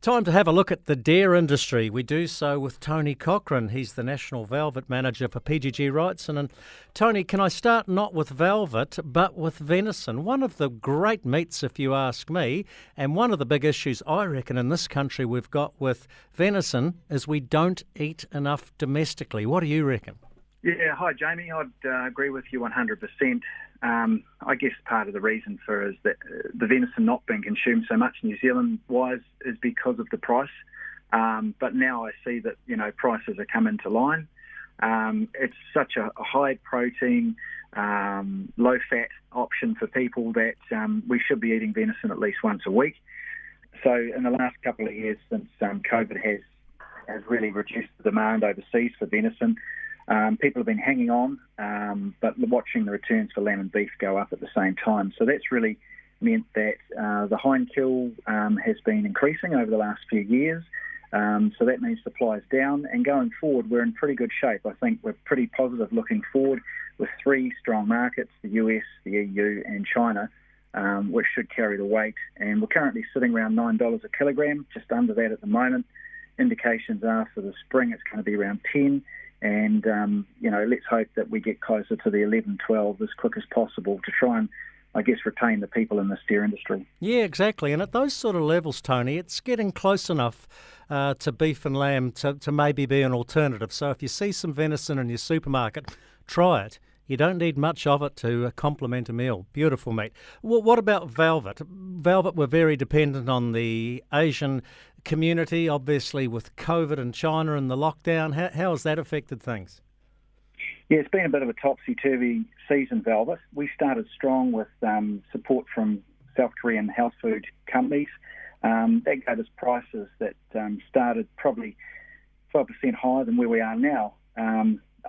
Time to have a look at the deer industry. We do so with Tony Cochrane. He's the National Velvet Manager for PGG Wrightson. And Tony, can I start not with velvet, but with venison? One of the great meats, if you ask me, and one of the big issues I reckon in this country we've got with venison is we don't eat enough domestically. What do you reckon? Yeah, hi Jamie. I'd agree with you 100%. I guess part of the reason for is that the venison not being consumed so much New Zealand-wise is because of the price. But now I see that prices are coming to line. It's such a high protein, low fat option for people that we should be eating venison at least once a week. So in the last couple of years since COVID has really reduced the demand overseas for venison. People have been hanging on, but watching the returns for lamb and beef go up at the same time. So that's really meant that the hind kill has been increasing over the last few years. So that means supply is down. And going forward, we're in pretty good shape. I think we're pretty positive looking forward with three strong markets, the US, the EU and China, which should carry the weight. And we're currently sitting around $9 a kilogram, just under that at the moment. Indications are for the spring it's going to be around 10. And, let's hope that we get closer to the 11, 12 as quick as possible to try and, I guess, retain the people in the steer industry. Yeah, exactly. And at those sort of levels, Tony, it's getting close enough to beef and lamb to maybe be an alternative. So if you see some venison in your supermarket, try it. You don't need much of it to complement a meal. Beautiful meat. What about velvet? Velvet, we're very dependent on the Asian community, obviously with COVID and China and the lockdown. How has that affected things? Yeah, it's been a bit of a topsy-turvy season, velvet. We started strong with support from South Korean health food companies. That gave us prices that started probably 12% higher than where we are now.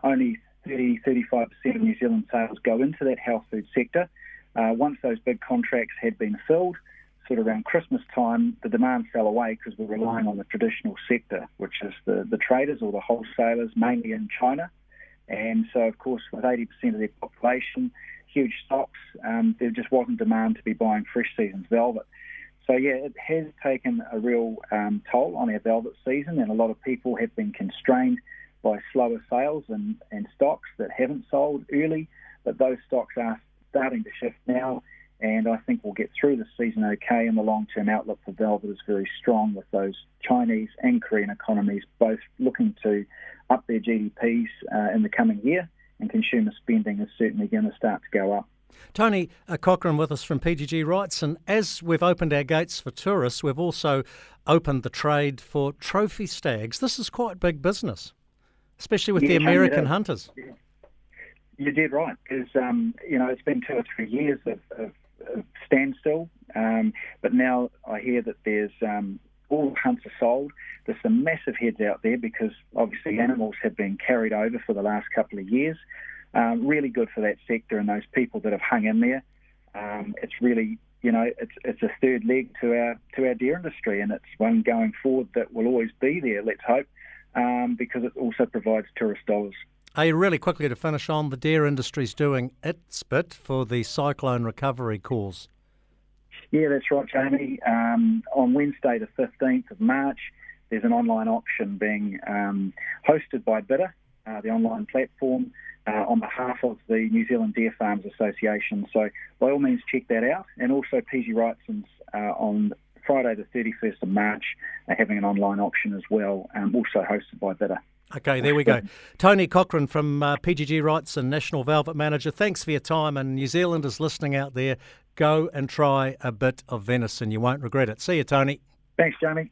Only 30-35% of New Zealand sales go into that health food sector. Once those big contracts had been filled, sort of around Christmas time, the demand fell away because we're relying on the traditional sector, which is the traders or the wholesalers, mainly in China. And so, of course, with 80% of their population, huge stocks, there just wasn't demand to be buying fresh season's velvet. So, yeah, it has taken a real toll on our velvet season, and a lot of people have been constrained by slower sales and stocks that haven't sold early, but those stocks are starting to shift now. And I think we'll get through the season okay, and the long-term outlook for velvet is very strong with those Chinese and Korean economies both looking to up their GDPs in the coming year, and consumer spending is certainly going to start to go up. Tony Cochrane with us from PGG Wrightson. As we've opened our gates for tourists, we've also opened the trade for trophy stags. This is quite big business, especially with the American hunters. You did right, because it's been 2 or 3 years of standstill, but now I hear that there's all hunts are sold. There's some massive heads out there because obviously animals have been carried over for the last couple of years. Really good for that sector and those people that have hung in there. It's really, it's a third leg to our deer industry, and it's one going forward that will always be there, let's hope, because it also provides tourist dollars. Hey, really quickly to finish on, the deer industry's doing its bit for the cyclone recovery cause. Yeah, that's right, Jamie. On Wednesday, the 15th of March, there's an online auction being hosted by Bidder, the online platform, on behalf of the New Zealand Deer Farms Association. So by all means, check that out. And also PG Wrightson's on Friday, the 31st of March, having an online auction as well, also hosted by Bidder. Okay, there we go. Tony Cochrane from PGG Wrightson, National Velvet Manager. Thanks for your time, and New Zealanders listening out there, go and try a bit of venison. You won't regret it. See you, Tony. Thanks, Jamie.